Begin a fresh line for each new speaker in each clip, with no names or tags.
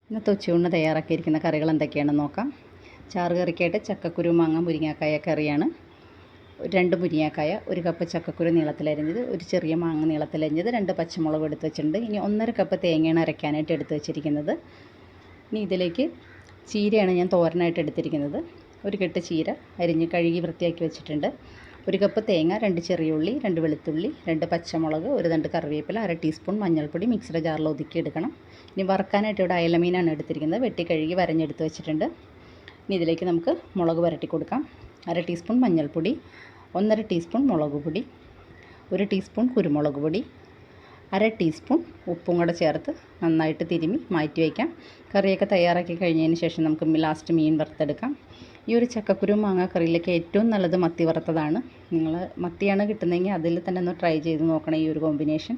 ഇന്നത്തെ ഉച്ചയൂണിന് തയ്യാറാക്കിയിരിക്കുന്ന കറികൾ എന്തൊക്കെയാണെന്ന് നോക്കാം. ചാറ് കറിക്കായിട്ട് ചക്കക്കുരു മാങ്ങ മുരിങ്ങാക്കായ കറിയാണ്. 2 മുരിങ്ങാക്കായ, 1 കപ്പ് ചക്കക്കുരു നീളത്തിലരിഞ്ഞത്, ഒരു ചെറിയ മാങ്ങ നീളത്തിലരിഞ്ഞത്, 2 പച്ചമുളക് എടുത്ത് വെച്ചിട്ടുണ്ട്. ഇനി 1.5 കപ്പ് തേങ്ങയാണ് അരയ്ക്കാനായിട്ട് എടുത്ത് വെച്ചിരിക്കുന്നത്. ഇനി ഇതിലേക്ക് ചീരയാണ് ഞാൻ തോരനായിട്ട് എടുത്തിരിക്കുന്നത്. ഒരു കെട്ട് ചീര അരിഞ്ഞ് കഴുകി വൃത്തിയാക്കി വെച്ചിട്ടുണ്ട്. 1 കപ്പ് തേങ്ങ, 2 ചെറിയ ഉള്ളി, 2 വെളുത്തുള്ളി, 2 പച്ചമുളക്, 1 തണ്ട് കറിവേപ്പില, 1/2 ടീസ്പൂൺ മഞ്ഞൾപ്പൊടി മിക്സിയുടെ ജാറിൽ ഒതുക്കി എടുക്കണം. ഇനി വറുക്കാനായിട്ട് ഇവിടെ അയലമീനാണ് എടുത്തിരിക്കുന്നത്. വെട്ടി കഴുകി വരഞ്ഞെടുത്ത് വെച്ചിട്ടുണ്ട്. ഇനി ഇതിലേക്ക് നമുക്ക് മുളക് പുരട്ടി കൊടുക്കാം. 1/2 ടീസ്പൂൺ മഞ്ഞൾപ്പൊടി, 1.5 ടീസ്പൂൺ മുളക് പൊടി, 1 ടീസ്പൂൺ കുരുമുളക് പൊടി, 1/2 ടീസ്പൂൺ ഉപ്പും കൂടെ ചേർത്ത് നന്നായിട്ട് തിരുമ്മി മാറ്റി വയ്ക്കാം. കറിയൊക്കെ തയ്യാറാക്കി കഴിഞ്ഞതിന് ശേഷം നമുക്ക് ലാസ്റ്റ് മീൻ വറുത്തെടുക്കാം. ഈ ഒരു ചക്കക്കുരു മാങ്ങ കറിയിലേക്ക് ഏറ്റവും നല്ലത് മത്തി വറുത്തതാണ്. നിങ്ങൾ മത്തിയാണ് കിട്ടുന്നതെങ്കിൽ അതിൽ തന്നെ ഒന്ന് ട്രൈ ചെയ്ത് നോക്കണം ഈ ഒരു കോമ്പിനേഷൻ.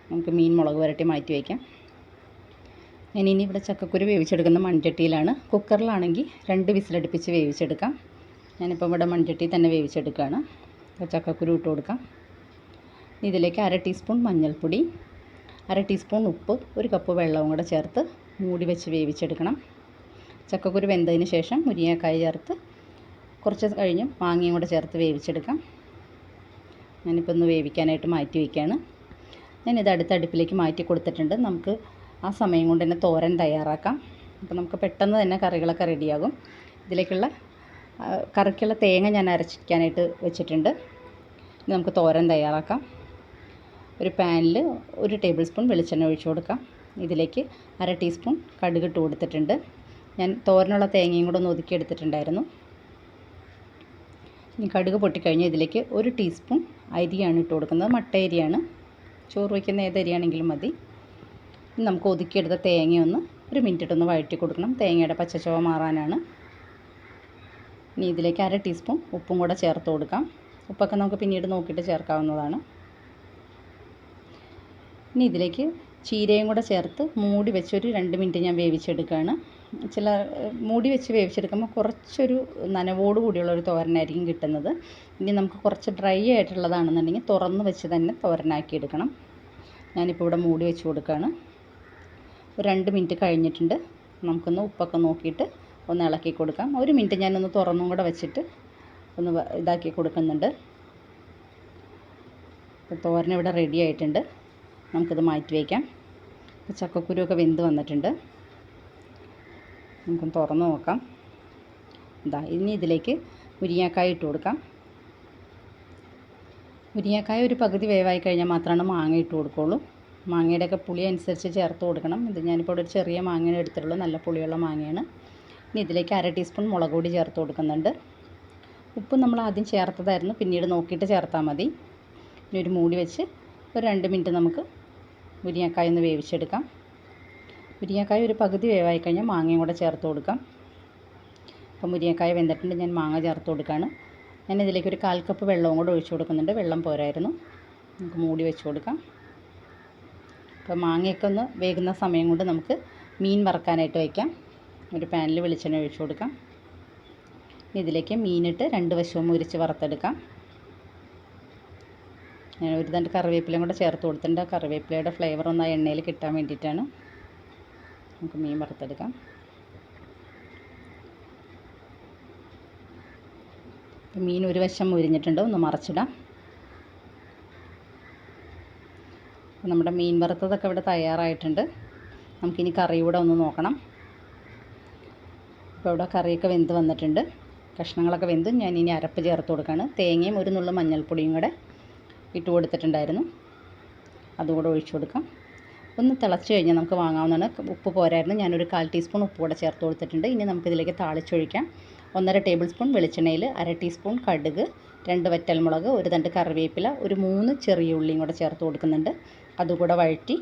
നമുക്ക് മീൻ മുളക് പുരട്ടി മാറ്റി വയ്ക്കാം. ഇനി ഇവിടെ ചക്കക്കുരു വേവിച്ചെടുക്കുന്ന മൺചട്ടിയിലാണ്. കുക്കറിലാണെങ്കിൽ 2 വിസിലടുപ്പിച്ച് വേവിച്ചെടുക്കാം. ഞാനിപ്പോൾ ഇവിടെ മൺചട്ടി തന്നെ വേവിച്ചെടുക്കുകയാണ്. അപ്പോൾ ചക്കക്കുരു ഇട്ട് കൊടുക്കാം. ഇതിലേക്ക് 1/2 ടീസ്പൂൺ മഞ്ഞൾപ്പൊടി, 1/2 ടീസ്പൂൺ ഉപ്പ്, 1 കപ്പ് വെള്ളവും കൂടെ ചേർത്ത് മൂടി വെച്ച് വേവിച്ചെടുക്കണം. ചക്കക്കുരു വെന്തതിന് ശേഷം മുരിങ്ങക്കായ ചേർത്ത് കുറച്ച് കഴിഞ്ഞ് മാങ്ങയും കൂടെ ചേർത്ത് വേവിച്ചെടുക്കാം. ഞാനിപ്പോൾ ഒന്ന് വേവിക്കാനായിട്ട് മാറ്റി വയ്ക്കുകയാണ്. ഞാനിത് അടുത്ത അടുപ്പിലേക്ക് മാറ്റി കൊടുത്തിട്ടുണ്ട്. നമുക്ക് ആ സമയം കൊണ്ട് തന്നെ തോരൻ തയ്യാറാക്കാം. അപ്പോൾ നമുക്ക് പെട്ടെന്ന് തന്നെ കറികളൊക്കെ റെഡിയാകും. ഇതിലേക്കുള്ള കറിക്കുള്ള തേങ്ങ ഞാൻ അരച്ചിരിക്കാനായിട്ട് വെച്ചിട്ടുണ്ട്. ഇനി നമുക്ക് തോരൻ തയ്യാറാക്കാം. ഒരു പാനിൽ 1 ടേബിൾ സ്പൂൺ വെളിച്ചെണ്ണ ഒഴിച്ചു കൊടുക്കാം. ഇതിലേക്ക് 1/2 ടീസ്പൂൺ കടുക് ഇട്ട് കൊടുത്തിട്ടുണ്ട്. ഞാൻ തോരനുള്ള തേങ്ങയും കൂടെ ഒന്ന് ഒതുക്കിയെടുത്തിട്ടുണ്ടായിരുന്നു. ഇനി കടുക് പൊട്ടിക്കഴിഞ്ഞാൽ ഇതിലേക്ക് 1 ടീസ്പൂൺ അരിയാണ് ഇട്ട് കൊടുക്കുന്നത്. മട്ട അരിയാണ്. ചോറ് വയ്ക്കുന്ന ഏത് അരിയാണെങ്കിലും മതി. ഇനി നമുക്ക് ഒതുക്കിയെടുത്ത തേങ്ങയൊന്ന് 1 മിനിറ്റ് ഇട്ടൊന്ന് വഴറ്റി കൊടുക്കണം. തേങ്ങയുടെ പച്ചച്ചുവ മാറാനാണ്. ഇനി ഇതിലേക്ക് 1/2 ടീസ്പൂൺ ഉപ്പും കൂടെ ചേർത്ത് കൊടുക്കാം. ഉപ്പൊക്കെ നമുക്ക് പിന്നീട് നോക്കിയിട്ട് ചേർക്കാവുന്നതാണ്. ഇനി ഇതിലേക്ക് ചീരയും കൂടെ ചേർത്ത് മൂടി വെച്ച് ഒരു 2 മിനിറ്റ് ഞാൻ വേവിച്ചെടുക്കുകയാണ്. മൂടി വെച്ച് വേവിച്ചെടുക്കുമ്പോൾ കുറച്ചൊരു നനവോട് കൂടിയുള്ളൊരു തോരനായിരിക്കും കിട്ടുന്നത്. ഇനി നമുക്ക് കുറച്ച് ഡ്രൈ ആയിട്ടുള്ളതാണെന്നുണ്ടെങ്കിൽ തുറന്ന് വെച്ച് തന്നെ തോരനാക്കി എടുക്കണം. ഞാനിപ്പോൾ ഇവിടെ മൂടി വെച്ച് കൊടുക്കുകയാണ്. ഒരു 2 മിനിറ്റ് കഴിഞ്ഞിട്ടുണ്ട്. നമുക്കൊന്ന് ഉപ്പൊക്കെ നോക്കിയിട്ട് ഒന്ന് ഇളക്കി കൊടുക്കാം. 1 മിനിറ്റ് ഞാനൊന്ന് തുറന്നും കൂടെ വെച്ചിട്ട് ഒന്ന് ഇതാക്കി കൊടുക്കുന്നുണ്ട്. ഇപ്പോൾ തോരൻ ഇവിടെ റെഡി ആയിട്ടുണ്ട്. നമുക്കിത് മാറ്റി വയ്ക്കാം. ചക്കക്കുരുവൊക്കെ വെന്ത് വന്നിട്ടുണ്ട്. നമുക്ക് തുറന്ന് നോക്കാം. ഇനി ഇതിലേക്ക് മുരിങ്ങക്കായ ഇട്ട് കൊടുക്കാം. മുരിങ്ങക്കായ ഒരു പകുതി വേവായി കഴിഞ്ഞാൽ മാത്രമാണ് മാങ്ങ ഇട്ട് കൊടുക്കുകയുള്ളൂ. മാങ്ങയുടെയൊക്കെ പുളി അനുസരിച്ച് ചേർത്ത് കൊടുക്കണം. ഇത് ഞാനിപ്പോൾ ഒരു ചെറിയ മാങ്ങയാണ് എടുത്തിട്ടുള്ളൂ. നല്ല പുളിയുള്ള മാങ്ങയാണ്. ഇനി ഇതിലേക്ക് 1/2 ടീസ്പൂൺ മുളക് പൊടി ചേർത്ത് കൊടുക്കുന്നുണ്ട്. ഉപ്പ് നമ്മൾ ആദ്യം ചേർത്തതായിരുന്നു. പിന്നീട് നോക്കിയിട്ട് ചേർത്താൽ മതി. ഇനി ഒരു മൂടി വെച്ച് ഒരു 2 മിനിറ്റ് നമുക്ക് മുരിങ്ങക്കായ ഒന്ന് വേവിച്ചെടുക്കാം. മുരിങ്ങക്കായ ഒരു പകുതി വേവായി കഴിഞ്ഞാൽ മാങ്ങയും കൂടെ ചേർത്ത് കൊടുക്കാം. അപ്പോൾ മുരിങ്ങക്കായ വെന്തിട്ടുണ്ട്. ഞാൻ മാങ്ങ ചേർത്ത് കൊടുക്കുകയാണ്. ഞാൻ ഇതിലേക്ക് ഒരു 1/4 കപ്പ് വെള്ളവും കൂടെ ഒഴിച്ചു കൊടുക്കുന്നുണ്ട്. വെള്ളം പോരായിരുന്നു. നമുക്ക് മൂടി വെച്ച് കൊടുക്കാം. അപ്പോൾ മാങ്ങയൊക്കെ ഒന്ന് വേകുന്ന സമയം കൊണ്ട് നമുക്ക് മീൻ വറുക്കാനായിട്ട് വയ്ക്കാം. ഒരു പാനിൽ വെളിച്ചെണ്ണ ഒഴിച്ചു കൊടുക്കാം. ഇതിലേക്ക് മീനിട്ട് 2 വശവും മുരിച്ച് വറുത്തെടുക്കാം. ഞാൻ 1 തണ്ട് കറിവേപ്പിലയും കൂടെ ചേർത്ത് കൊടുത്തിട്ടുണ്ട്. കറിവേപ്പിലയുടെ ഫ്ലേവർ ഒന്ന് ആ എണ്ണയിൽ കിട്ടാൻ വേണ്ടിയിട്ടാണ്. നമുക്ക് മീൻ വറുത്തെടുക്കാം. മീൻ ഒരു വശം മുരിഞ്ഞിട്ടുണ്ട്. ഒന്ന് മറച്ചിടാം. നമ്മുടെ മീൻ വറുത്തതൊക്കെ ഇവിടെ തയ്യാറായിട്ടുണ്ട്. നമുക്കിനി കറി കൂടെ ഒന്ന് നോക്കണം. ഇപ്പോൾ ഇവിടെ കറിയൊക്കെ വെന്ത് വന്നിട്ടുണ്ട്. കഷ്ണങ്ങളൊക്കെ വെന്ത് ഞാൻ ഇനി അരപ്പ് ചേർത്ത് കൊടുക്കുകയാണ്. തേങ്ങയും 1 നുള്ളു മഞ്ഞൾപ്പൊടിയും കൂടെ ഇട്ട് കൊടുത്തിട്ടുണ്ടായിരുന്നു. അതുകൂടെ ഒഴിച്ചു കൊടുക്കാം. ഒന്ന് തിളച്ച് കഴിഞ്ഞാൽ നമുക്ക് വാങ്ങാവുന്നതാണ്. ഉപ്പ് പോരായിരുന്നു. ഞാനൊരു 1/4 ടീസ്പൂൺ ഉപ്പ് കൂടെ ചേർത്ത് കൊടുത്തിട്ടുണ്ട്. ഇനി നമുക്കിതിലേക്ക് താളിച്ചൊഴിക്കാം. 1.5 ടേബിൾ സ്പൂൺ വെളിച്ചെണ്ണയിൽ 1/2 ടീസ്പൂൺ കടുക്, 2 വറ്റൽമുളക്, 1 തണ്ട് കറിവേപ്പില, ഒരു 3 ചെറിയ ഉള്ളിയും കൂടെ ചേർത്ത് കൊടുക്കുന്നുണ്ട്. അതുകൂടെ വഴറ്റി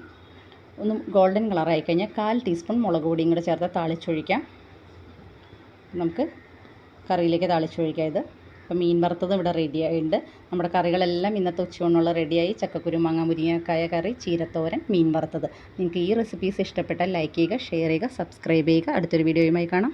ഒന്ന് ഗോൾഡൻ കളറായി കഴിഞ്ഞാൽ 1/4 ടീസ്പൂൺ മുളക് പൊടിയും കൂടെ ചേർത്ത് താളിച്ചൊഴിക്കാം. നമുക്ക് കറിയിലേക്ക് താളിച്ചൊഴിക്കാം. ഇത് അപ്പോൾ മീൻ വറുത്തത് ഇവിടെ റെഡി ആയിട്ടുണ്ട്. നമ്മുടെ കറികളെല്ലാം ഇന്നത്തെ ഉച്ചയൂണിനുള്ള റെഡിയായി. ചക്കക്കുരു മാങ്ങ മുരിങ്ങക്കായ കറി, ചീരത്തോരൻ, മീൻ വറുത്തത്. നിങ്ങൾക്ക് ഈ റെസിപ്പീസ് ഇഷ്ടപ്പെട്ടാൽ ലൈക്ക് ചെയ്യുക, ഷെയർ ചെയ്യുക, സബ്സ്ക്രൈബ് ചെയ്യുക. അടുത്തൊരു വീഡിയോയുമായി കാണാം.